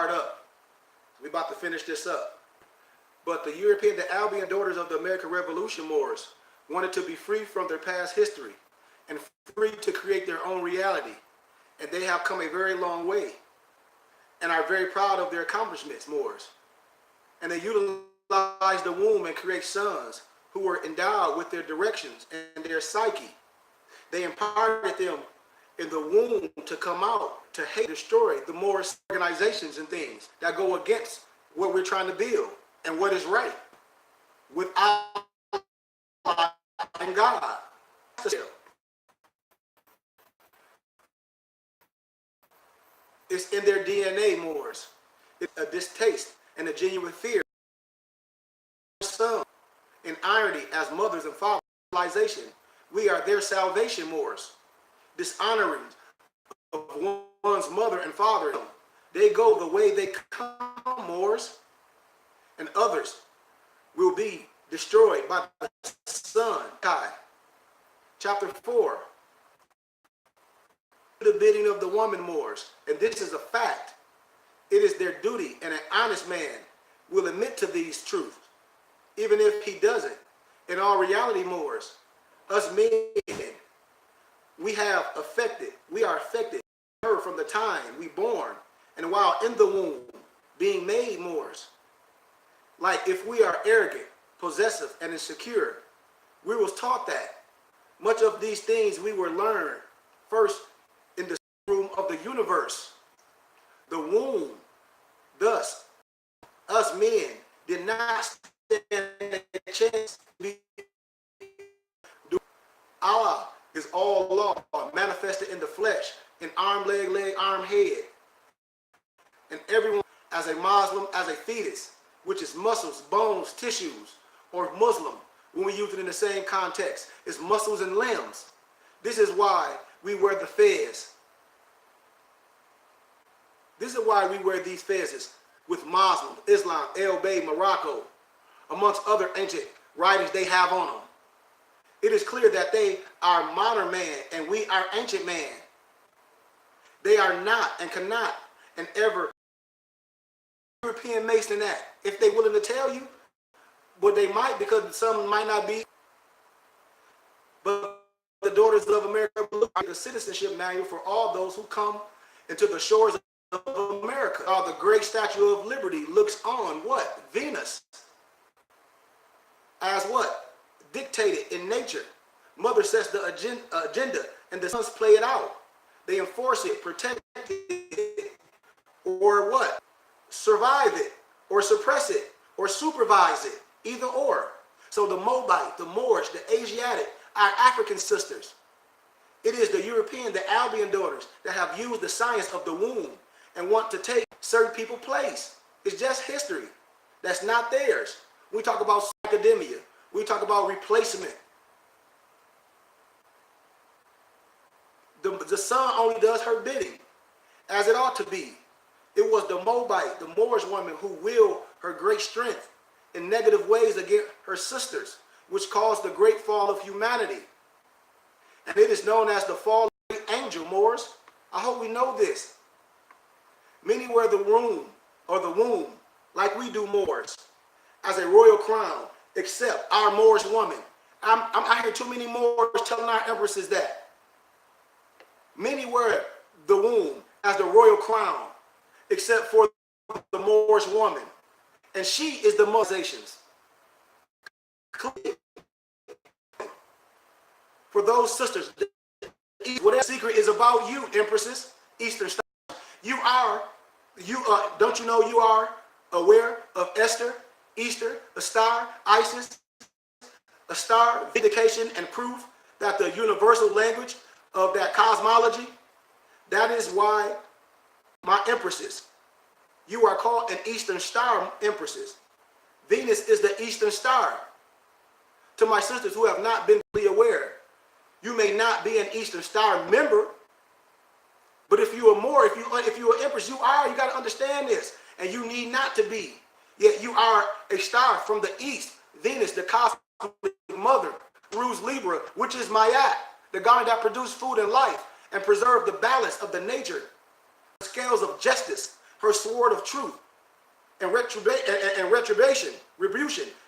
up. We're about to finish this up. But the Albion daughters of the American Revolution Moors wanted to be free from their past history and free to create their own reality. And they have come a very long way and are very proud of their accomplishments, Moors. And they utilize the womb and create sons who were endowed with their directions and their psyche. They imparted them in the womb to come out, to hate, destroy the Moorish organizations and things that go against what we're trying to build and what is right without God. It's in their DNA, Moors. It's a distaste and a genuine fear. Some, in irony, as mothers and fathers, civilization, we are their salvation, Moors. Dishonoring of one's mother and father, they go the way they come, Moors, and others will be destroyed by the Son. Chapter 4. The bidding of the woman, Moors, and this is a fact. It is their duty, and an honest man will admit to these truths, even if he doesn't. In all reality, Moors, us men, we are affected her from the time we born and while in the womb being made, Moors. Like if we are arrogant, possessive, and insecure, we was taught that. Much of these things we were learned first in the room of the universe, the womb. Thus, us men did not stand a chance to be. Allah is all law manifested in the flesh, in arm, leg, arm, head. And everyone as a Muslim, as a fetus, which is muscles, bones, tissues, or Muslim, when we use it in the same context, it's muscles and limbs. This is why we wear the fez. This is why we wear these fezes with Muslims, Islam, El Bay, Morocco, amongst other ancient writings they have on them. It is clear that they are modern man and we are ancient man. They are not and cannot and ever European Mason that. If they willing to tell you, but they might, because some might not be. But the daughters of America are the citizenship manual for all those who come into the shores of America. The great Statue of Liberty looks on what? Venus. As what? Dictated in nature. Mother sets the agenda and the sons play it out. They enforce it, protect it, or what? Survive it, or suppress it, or supervise it. Either or. So the Moabite, the Moorish, the Asiatic, our African sisters. It is the European, the Albion daughters that have used the science of the womb and want to take certain people's place. It's just history. That's not theirs. We talk about academia. We talk about replacement. The son only does her bidding, as it ought to be. It was the Moabite, the Moorish woman, who willed her great strength in negative ways against her sisters, which caused the great fall of humanity. And it is known as the fall of the angel, Moors. I hope we know this. Many wear the womb, like we do Moors, as a royal crown, except our Moorish woman. I hear too many Moors telling our empresses that. Many wear the womb as the royal crown, except for the Moorish woman. And she is the Mosaians. For those sisters, whatever secret is about you, empresses, Eastern Stars, don't you know you are aware of Esther, Easter, a star, Isis, a star, vindication and proof that the universal language of that cosmology, that is why my empresses, you are called an Eastern Star empresses. Venus is the Eastern Star. To my sisters who have not been fully aware, you may not be an Eastern Star member, but if you are more, if you are empress, you got to understand this, and you need not to be. Yet you are a star from the east. Venus, the cosmic mother, rules Libra, which is Mayat, the god that produced food and life and preserved the balance of the nature, scales of justice, her sword of truth and retribution.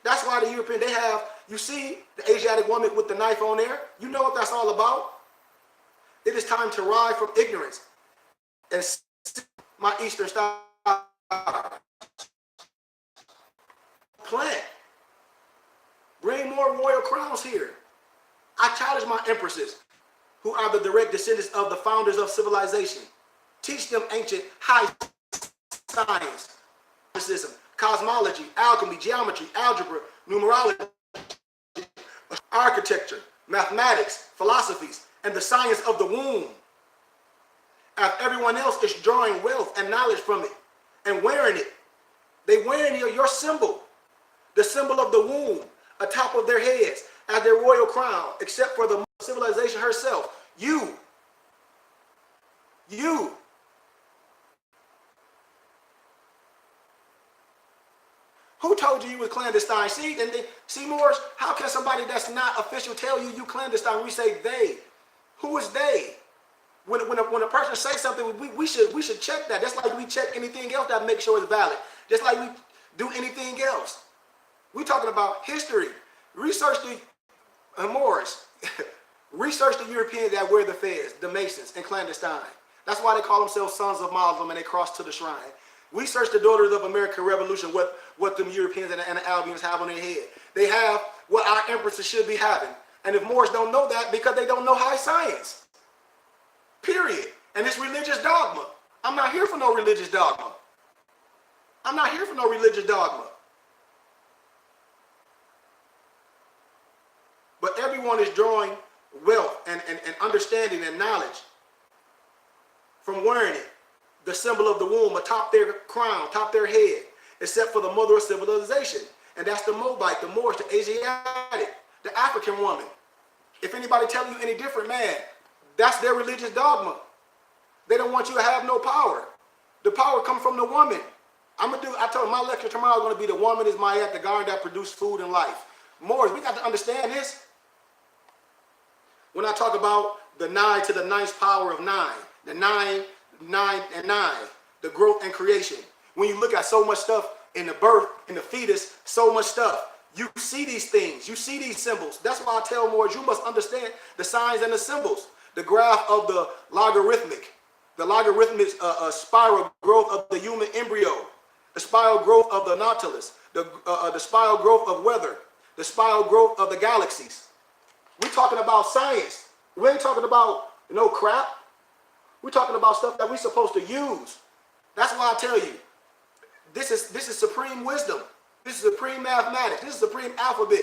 That's why the European, they have, you see the Asiatic woman with the knife on there. You know what that's all about? It is time to rise from ignorance and see my Eastern star plant. Bring more royal crowns here. I challenge my empresses, who are the direct descendants of the founders of civilization. Teach them ancient high science, cosmology, alchemy, geometry, algebra, numerology, architecture, mathematics, philosophies, and the science of the womb. As everyone else is drawing wealth and knowledge from it and wearing it. They wearing your symbol, the symbol of the womb, atop of their heads as their royal crown, except for the civilization herself. You. Who told you was clandestine? See, Moors, how can somebody that's not official tell you clandestine? We say they. Who is they? When a person says something, we should check that. Just like we check anything else that makes sure it's valid. Just like we do anything else. We're talking about history. Research the Moors. Research the Europeans that wear the fez, the Masons, and clandestine. That's why they call themselves sons of Muslim and they cross to the shrine. We search the daughters of American Revolution, what them Europeans and the Albions have on their head. They have what our empresses should be having. And if Moors don't know that, because they don't know high science. Period. And it's religious dogma. I'm not here for no religious dogma. I'm not here for no religious dogma. But everyone is drawing wealth and understanding and knowledge from wearing it. The symbol of the womb atop their crown, atop their head, except for the mother of civilization. And that's the Moabite, the Moorish, the Asiatic, the African woman. If anybody telling you any different, man, that's their religious dogma. They don't want you to have no power. The power comes from the woman. I told you my lecture tomorrow is going to be the woman is Mayat, the garden that produced food and life. Moors, we got to understand this. When I talk about the 9 to the 9th power of 9, the 9, and 9, the growth and creation. When you look at so much stuff in the birth, in the fetus, so much stuff, you see these things, you see these symbols. That's why I tell Moors, you must understand the signs and the symbols. The graph of the logarithmic spiral growth of the human embryo, the spiral growth of the nautilus, the spiral growth of weather, the spiral growth of the galaxies. We're talking about science. We ain't talking about no crap. We're talking about stuff that we're supposed to use. That's why I tell you, this is supreme wisdom. This is supreme mathematics. This is supreme alphabet.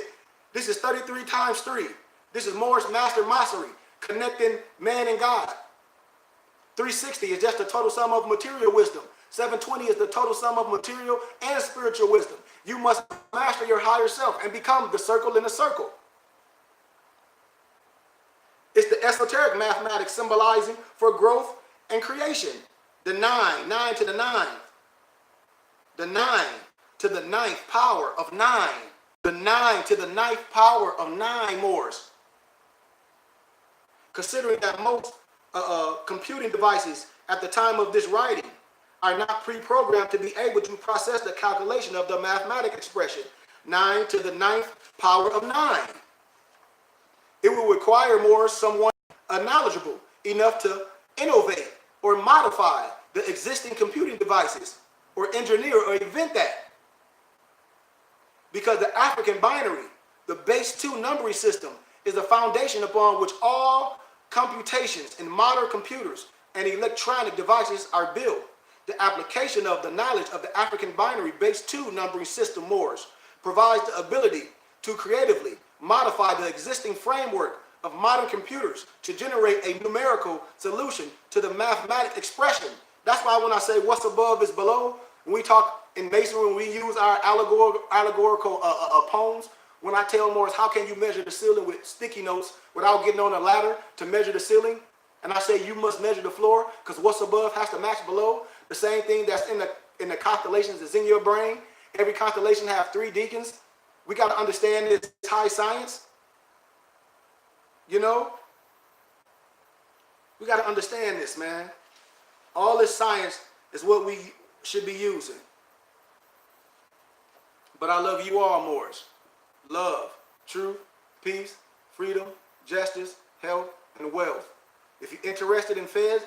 This is 33 times 3. This is Moorish master mastery, connecting man and God. 360 is just the total sum of material wisdom. 720 is the total sum of material and spiritual wisdom. You must master your higher self and become the circle in the circle. It's the esoteric mathematics symbolizing for growth and creation. The 9 to the 9. The 9 to the 9th power of 9. The 9 to the 9th power of 9 Moors. Considering that most computing devices at the time of this writing are not pre-programmed to be able to process the calculation of the mathematic expression 9 to the 9th power of 9. It will require more someone knowledgeable enough to innovate or modify the existing computing devices or engineer or invent that. Because the African binary, the base 2 numbering system, is the foundation upon which all computations in modern computers and electronic devices are built. The application of the knowledge of the African binary base 2 numbering system Moors provides the ability to creatively modify the existing framework of modern computers to generate a numerical solution to the mathematic expression. That's why when I say what's above is below, when we talk in masonry, when we use our allegorical poems, when I tell Moors, how can you measure the ceiling with sticky notes without getting on a ladder to measure the ceiling? And I say you must measure the floor because what's above has to match below. The same thing that's in the constellations is in your brain. Every constellation has 3 deacons. We got to understand this high science. You know? We got to understand this, man. All this science is what we should be using. But I love you all, Moors. Love, truth, peace, freedom, justice, health, and wealth. If you're interested in Fez